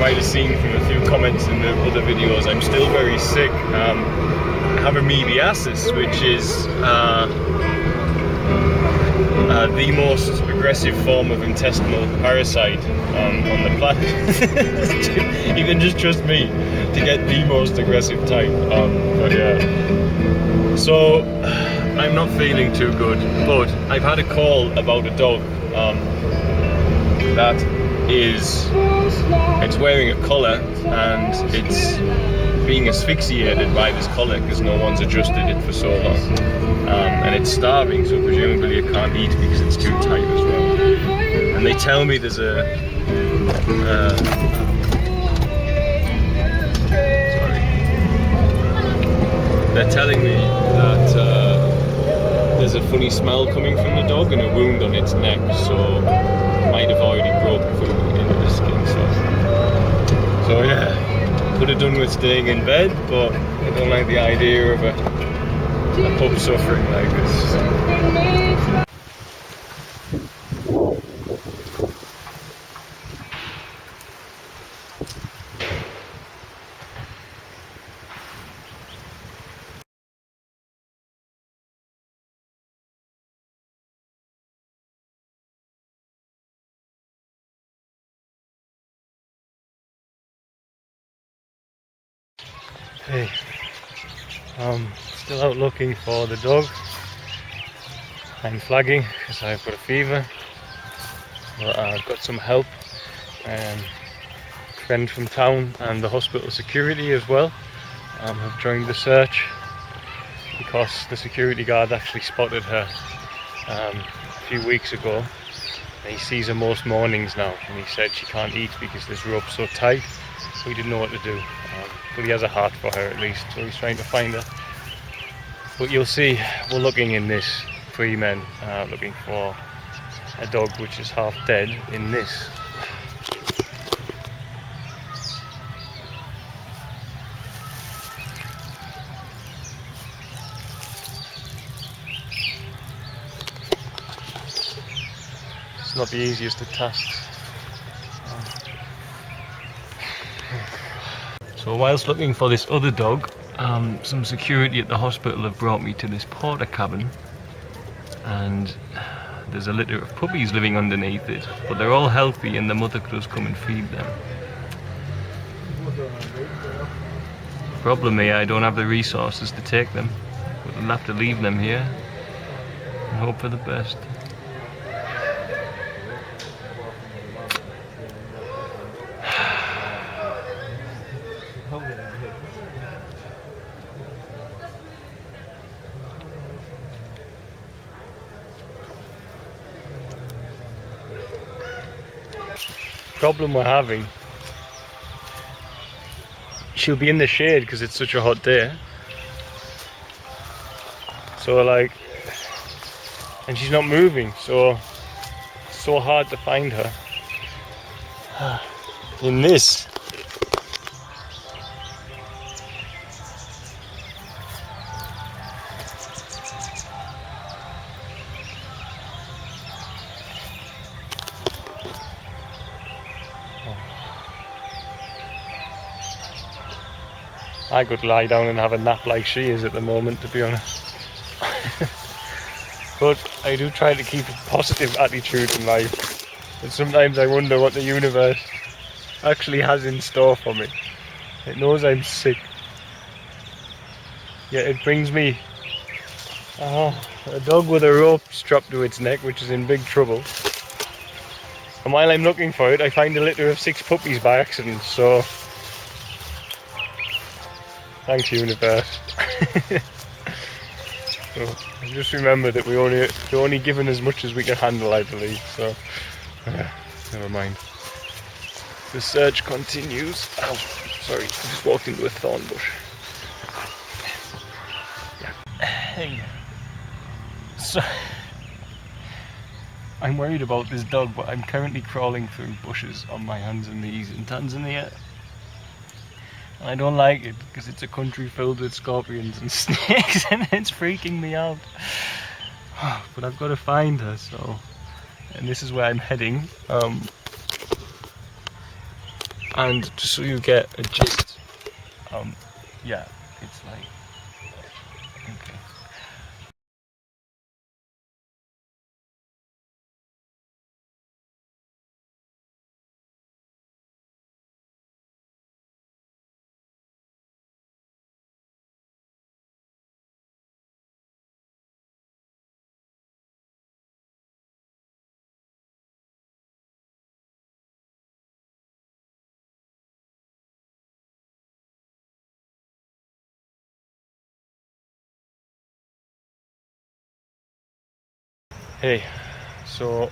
might have seen from a few comments in the other videos, I'm still very sick. I have amoebiasis, which is the most aggressive form of intestinal parasite on the planet. You can just trust me to get the most aggressive type. But yeah, so I'm not feeling too good, but I've had a call about a dog that it's wearing a collar and it's being asphyxiated by this collar because no one's adjusted it for so long, and it's starving, so presumably it can't eat because it's too tight as well. And they tell me there's they're telling me that there's a funny smell coming from the dog and a wound on its neck, so it might have already broken through into the skin. So yeah. Could have done with staying in bed, but I don't like the idea of a pup suffering like this. Hey, still out looking for the dog. I'm flagging because I've got a fever, but I've got some help. Friend from town and the hospital security as well have joined the search because the security guard actually spotted her a few weeks ago. And he sees her most mornings now, and he said she can't eat because this rope's so tight, so he didn't know what to do. But he has a heart for her at least, so he's trying to find her. But you'll see, we're looking in this, 3 men looking for a dog which is half dead in this. It's not the easiest of tasks. So whilst looking for this other dog, some security at the hospital have brought me to this porter cabin, and there's a litter of puppies living underneath it, but they're all healthy and the mother does come and feed them. Problem is, I don't have the resources to take them, but I'll have to leave them here and hope for the best. Problem we're having, she'll be in the shade because it's such a hot day, so like, and she's not moving, so it's so hard to find her in this. I could lie down and have a nap like she is at the moment, to be honest. But I do try to keep a positive attitude in life. And sometimes I wonder what the universe actually has in store for me. It knows I'm sick, yet it brings me a dog with a rope strapped to its neck, which is in big trouble. And while I'm looking for it, I find a litter of 6 puppies by accident, so thanks, universe. So just remember that we're only given as much as we can handle, I believe. So never mind. The search continues. Ow, sorry, I just walked into a thorn bush. Yeah. So I'm worried about this dog, but I'm currently crawling through bushes on my hands and knees in Tanzania. I don't like it because it's a country filled with scorpions and snakes and it's freaking me out. But I've got to find her, so, and this is where I'm heading. And just so you get a gist, yeah, it's like, okay. Hey, so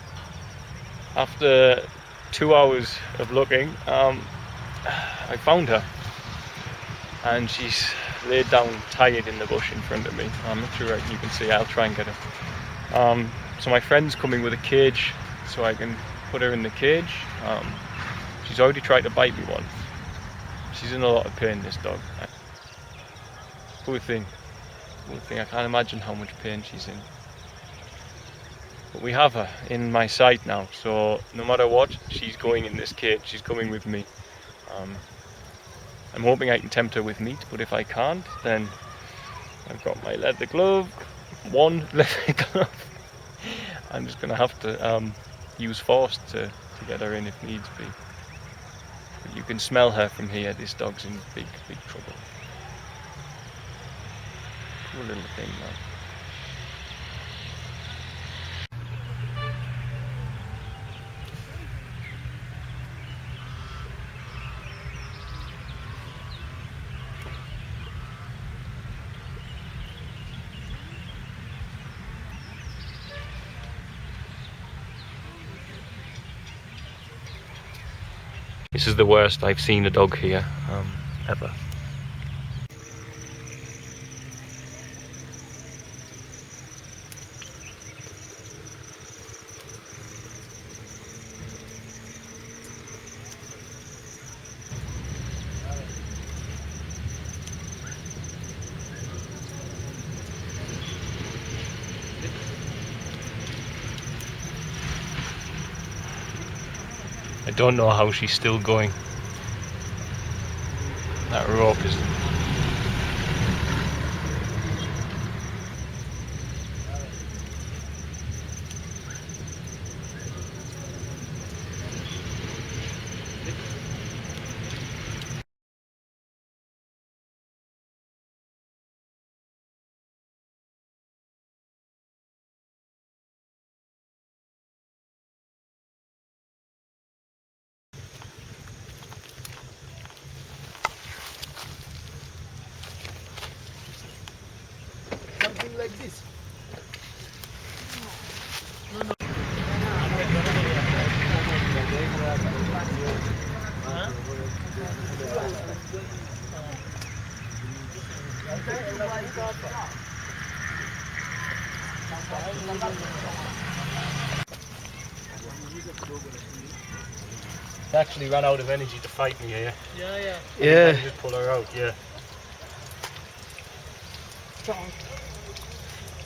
after 2 hours of looking, I found her, and she's laid down tired in the bush in front of me. I'm not sure you can see. I'll try and get her. So my friend's coming with a cage, so I can put her in the cage. She's already tried to bite me once. She's in a lot of pain, this dog. Poor thing. Poor thing. I can't imagine how much pain she's in. But we have her in my sight now, so no matter what, she's going in this cage. She's coming with me. I'm hoping I can tempt her with meat, but if I can't, then I've got my leather glove, one leather glove. I'm just going to have to use force to get her in if needs be. But you can smell her from here. This dog's in big, big trouble. Poor little thing, man. This is the worst I've seen a dog here, ever. I don't know how she's still going. That rope is... Something like this. They actually ran out of energy to fight me here. Yeah. Just pull her out, yeah.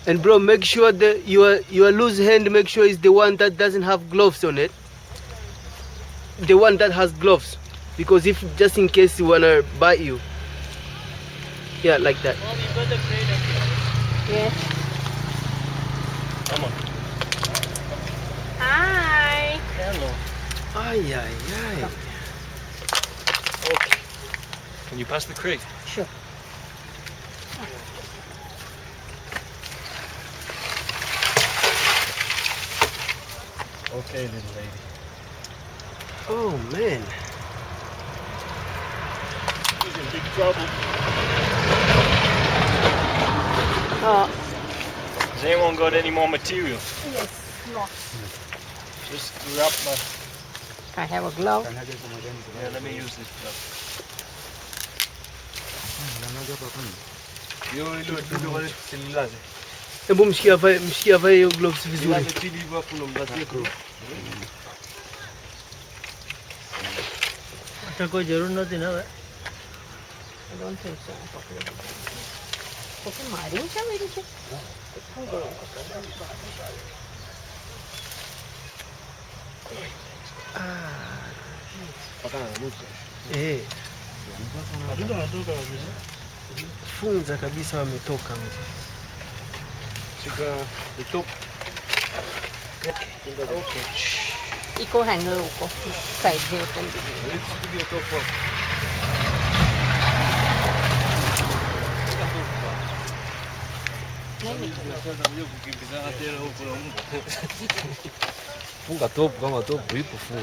And bro, make sure that your loose hand, make sure is the one that doesn't have gloves on it. The one that has gloves. Because if just in case you wanna bite you. Yeah, like that. Mom, you got the crate up here. Yes. Come on. Hi. Hello. Ay, ay, ay. Okay. Can you pass the crate? Sure. Okay, little lady. Oh man. She's in big trouble. Has anyone got any more material? Yes, lots. Just wrap my... I have a glove. Yeah, let me use this glove. Hebu mshikia vae hiyo gloves vizuri. कोई जरूर नहीं ना भाई I don't think so. Okay, માર્યું છે મેરી છે. Funza kabisa wametoka. Iko hành ngư của phải về trong Funga topo kama topo ipo funga.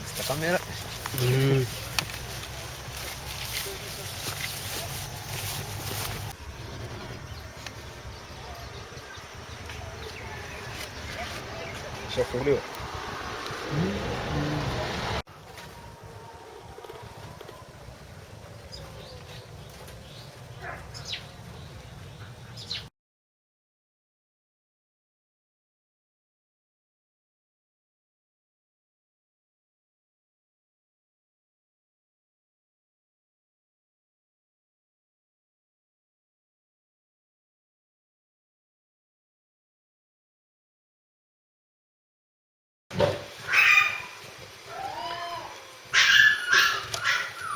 Esta kamera. Shafunguliwa.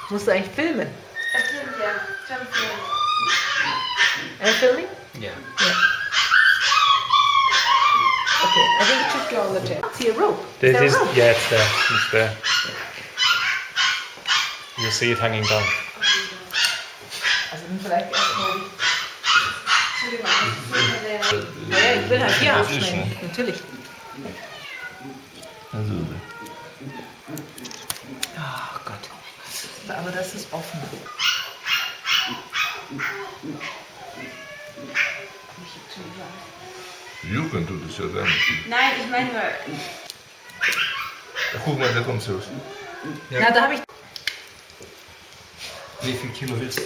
Musst du eigentlich filmen? Are you filming? Yeah. Okay, I think it should go on the table. See a rope? This there a is, rope? yeah, it's there. It's there. You'll see it hanging down. Also vielleicht erstmal die... Ja, ich will halt hier abschneiden. Natürlich. Oh Gott. Aber das ist offen. Jugend doet het zo dan. Nein, ich meine nur, Guck mal, da kommt so. Ja, da habe ich... Wie viel Kilo willst du?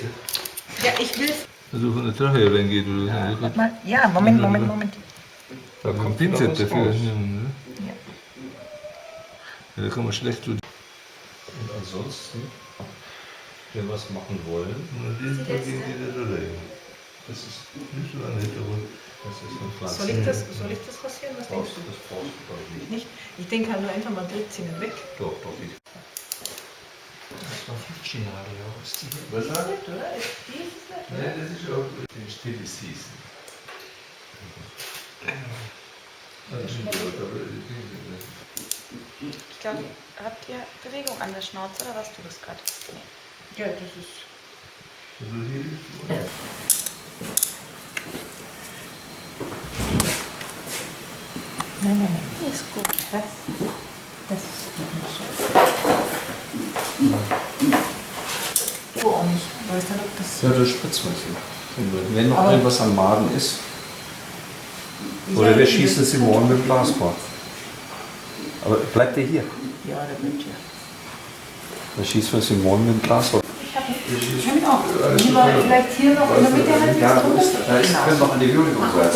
Ja, ich will... Also von der Trache reingeht oder? Warte mal. Ja, Moment. Da kommt Pinsel dafür. Ja, da kann man schlecht tun. Und ansonsten, wenn wir was machen wollen, dann gehen die da rein. Das ist nicht so ein Hintergrund, das ist ein Pflanzen. Soll ich das rasieren? Was denkst du? Das brauchst du glaube ich nicht. Nicht? Ich denke halt nur einfach mal Drehzingen weg. Doch, ich. Das war Fidschi-Nadel, ja. Was ist die? Was Oder? Die ist es nicht? Nein, das ist auch den Stille Season. ich glaube, habt ihr Bewegung an der Schnauze oder was du das gerade? Nee. Ja, das ist... Nein, ist gut. Das ist nicht so. Du auch nicht. Weißt du, ob das... Ja, das spritzt man sich. Wenn noch irgendwas am Magen ist. Oder wir schießen es im Morgen mit dem Blasrohr. Aber bleibt der hier? Ja, der bleibt hier. Dann schießen wir es im Morgen mit dem Blasrohr. Ich habe ihn auch. Lieber vielleicht hier noch in der Mitte halt Ja, drunter. da ist noch an die Würdigung sein.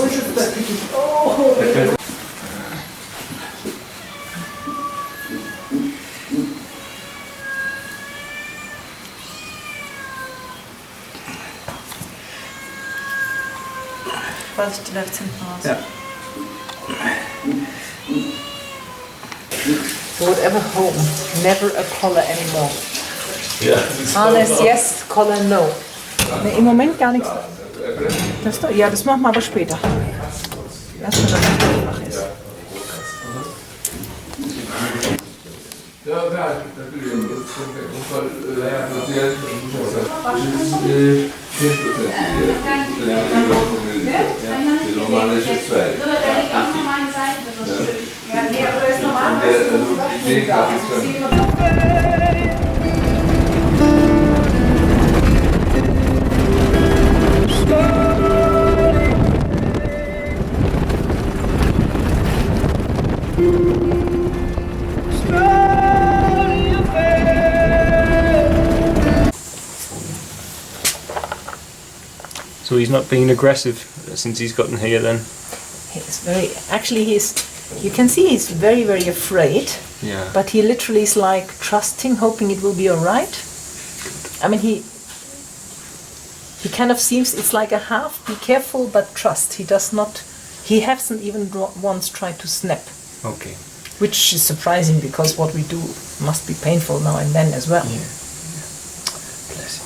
Oh, Vorsicht, die läuft hinten raus. Ja. So whatever home, never a collar anymore. Ja. Harness yes, collar no. Nee, im Moment gar nichts. Ja, das machen wir aber später. Lass mal, dass es einfach ist. Ja, natürlich. Die normale ist jetzt 2. Ja, nee, aber das ist normal. So he's not being aggressive since he's gotten here then? He's very, actually you can see he's very, very afraid. Yeah. But he literally is like trusting, hoping it will be alright. I mean, he kind of seems, it's like a half be careful but trust. He hasn't even once tried to snap. Okay. Which is surprising because what we do must be painful now and then as well. Yeah. Bless him.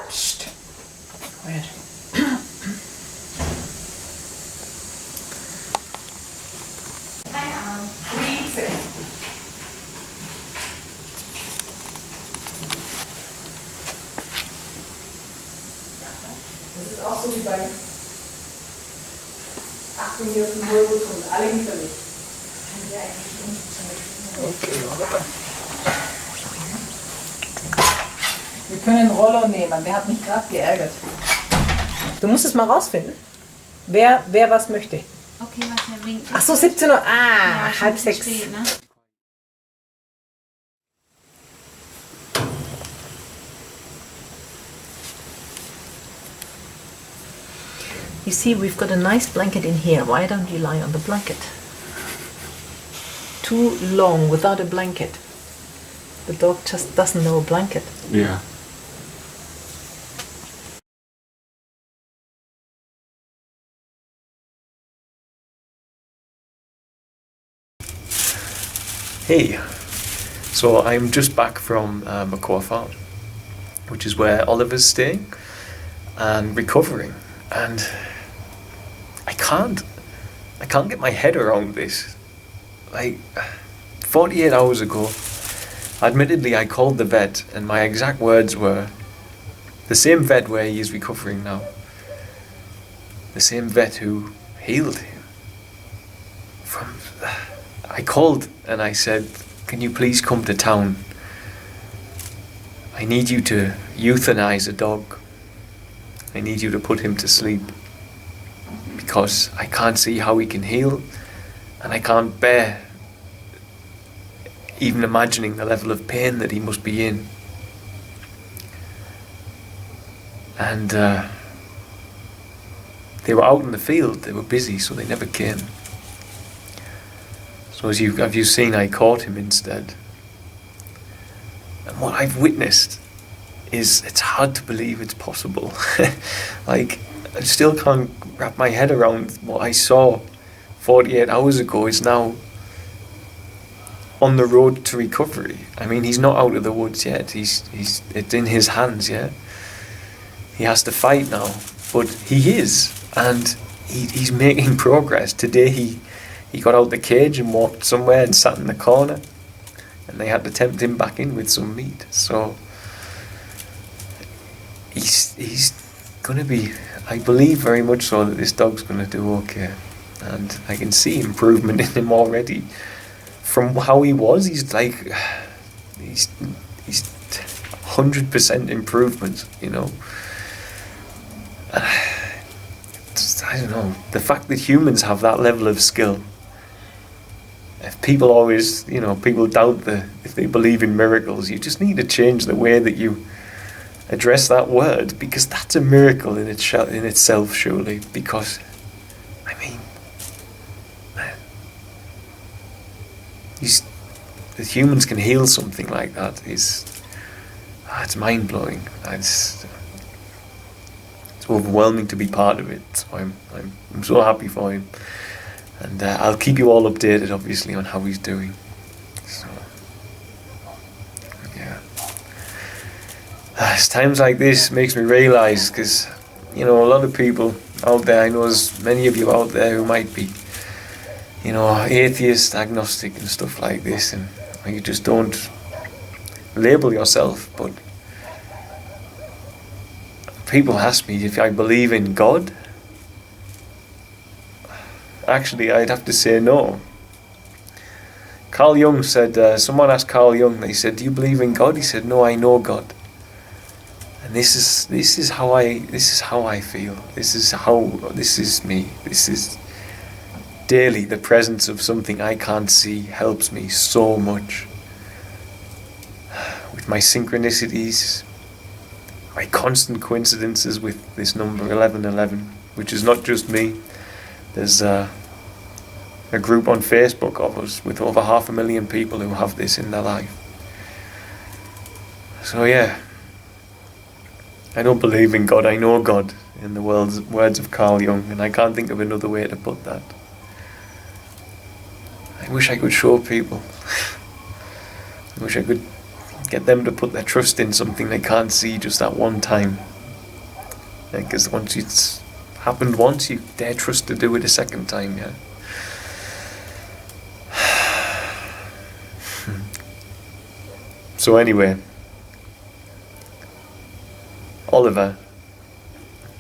Psst. Quiet. Das ist auch so wie bei 18 hier auf dem Wirbel und alle hinter mich. Okay, warte. Wir können Rollo nehmen, der hat mich gerade geärgert. Du musst es mal rausfinden, wer was möchte. Okay, was winkt. Ach so, 17 Uhr, Ja, schon halb zu 6. spät, ne? You see, we've got a nice blanket in here. Why don't you lie on the blanket? Too long without a blanket. The dog just doesn't know a blanket. Ja. Hey, so I'm just back from Macaw Farm, which is where Oliver's staying and recovering, and I can't get my head around this. Like 48 hours ago, admittedly I called the vet and my exact words were, the same vet where he is recovering now, the same vet who healed him from... I called and I said, can you please come to town? I need you to euthanize a dog. I need you to put him to sleep. Because I can't see how he can heal, and I can't bear even imagining the level of pain that he must be in. And they were out in the field, they were busy, so they never came. So as you've seen, I caught him instead. And what I've witnessed is, it's hard to believe it's possible. Like, I still can't wrap my head around what I saw 48 hours ago is now on the road to recovery. I mean, he's not out of the woods yet. It's in his hands, yeah. He has to fight now, but he is, and he's making progress. Today he got out the cage and walked somewhere and sat in the corner, and they had to tempt him back in with some meat. So he's gonna be, I believe very much so that this dog's gonna do okay, and I can see improvement in him already. From how he was, he's 100% improvement, you know. I don't know, the fact that humans have that level of skill. If people always, you know, people doubt if they believe in miracles, you just need to change the way that you address that word, because that's a miracle in itself, surely. Because, I mean, man, that humans can heal something like that it's mind blowing. It's overwhelming to be part of it. So I'm so happy for him. And I'll keep you all updated, obviously, on how he's doing. So, yeah. It's times like this makes me realise, because, you know, a lot of people out there, I know there's many of you out there who might be, you know, atheist, agnostic and stuff like this, and you just don't label yourself, but people ask me if I believe in God. Actually, I'd have to say no. Carl Jung said, someone asked Carl Jung, they said, do you believe in God? He said, no, I know God. And this is how I feel. This is me. This is daily the presence of something I can't see helps me so much. With my synchronicities, my constant coincidences with this number 1111. which is not just me. There's a group on Facebook of us with over 500,000 people who have this in their life. So yeah, I don't believe in God, I know God, in the words of Carl Jung, and I can't think of another way to put that. I wish I could show people. I wish I could get them to put their trust in something they can't see just that one time. Because once it's happened once, you dare trust to do it a second time, yeah. So anyway, Oliver,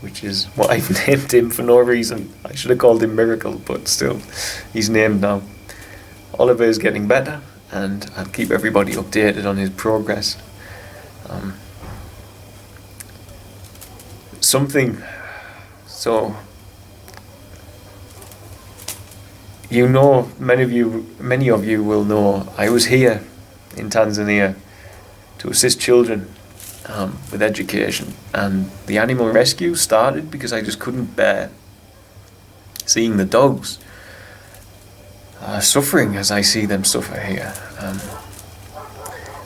which is what I've named him for no reason. I should have called him Miracle, but still, he's named now. Oliver is getting better, and I'll keep everybody updated on his progress. So you know, many of you will know, I was here in Tanzania to assist children with education, and the animal rescue started because I just couldn't bear seeing the dogs suffering as I see them suffer here,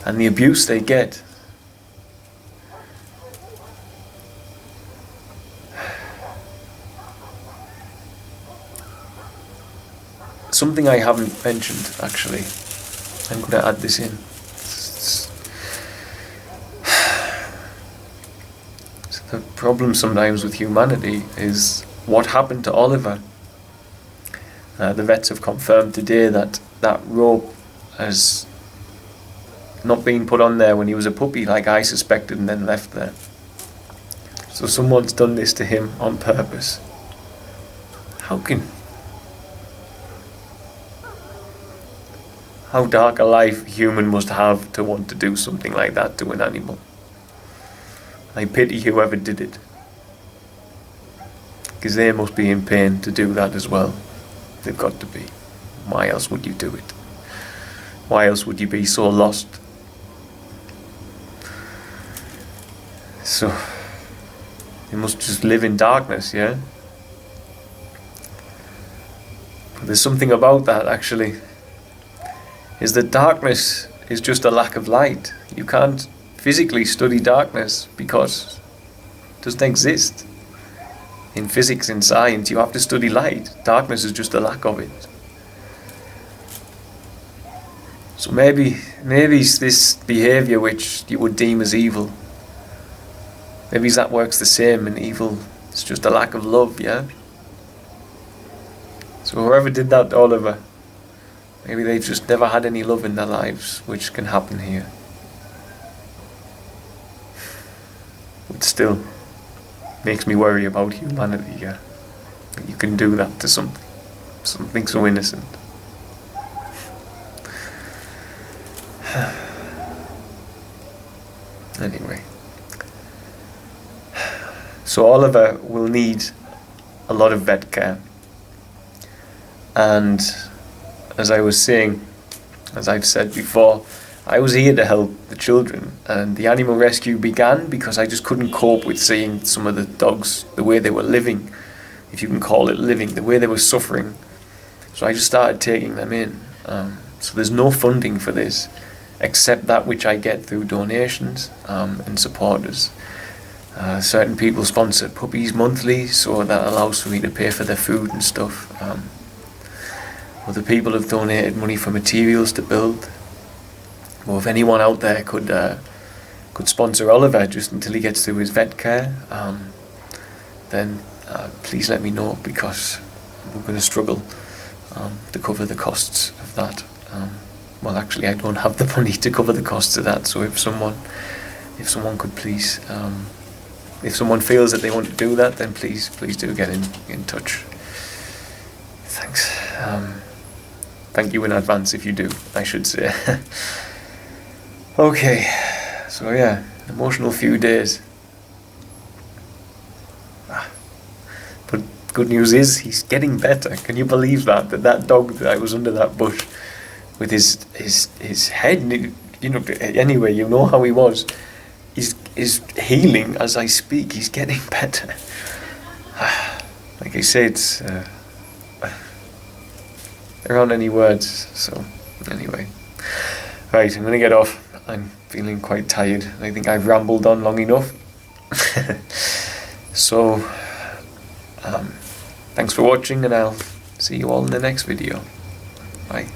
and the abuse they get. Something I haven't mentioned, actually, I'm going to add this in. The problem sometimes with humanity is what happened to Oliver. The vets have confirmed today that that rope has not been put on there when he was a puppy, like I suspected, and then left there. So someone's done this to him on purpose. How dark a life a human must have to want to do something like that to an animal. I pity whoever did it, because they must be in pain to do that as well. They've got to be. Why else would you do it? Why else would you be so lost? So, you must just live in darkness, yeah? But there's something about that, actually, is that darkness is just a lack of light. You can't physically study darkness because it doesn't exist. In physics, in science, you have to study light. Darkness is just a lack of it. So maybe this behaviour which you would deem as evil, maybe that works the same in evil. It's just a lack of love, yeah? So whoever did that to Oliver, maybe they've just never had any love in their lives, which can happen here. But still, makes me worry about humanity, yeah? That you can do that to something so innocent. Anyway. So Oliver will need a lot of vet care. And as I was saying, as I've said before, I was here to help the children, and the animal rescue began because I just couldn't cope with seeing some of the dogs, the way they were living, if you can call it living, the way they were suffering. So I just started taking them in. So there's no funding for this, except that which I get through donations and supporters. Certain people sponsor puppies monthly, so that allows for me to pay for their food and stuff. Other people have donated money for materials to build. Well, if anyone out there could sponsor Oliver just until he gets through his vet care, then please let me know, because we're going to struggle to cover the costs of that. Well, actually, I don't have the money to cover the costs of that. So if someone could please, if someone feels that they want to do that, then please do get in touch. Thanks. Thank you in advance if you do, I should say. Okay, so yeah, emotional few days. But good news is he's getting better. Can you believe that? That dog that I was under that bush with his head, you know, anyway, you know how he was. He's healing as I speak. He's getting better. like I said, there aren't any words. So anyway, right, I'm gonna get off. I'm feeling quite tired. I think I've rambled on long enough. So thanks for watching, and I'll see you all in the next video. Bye.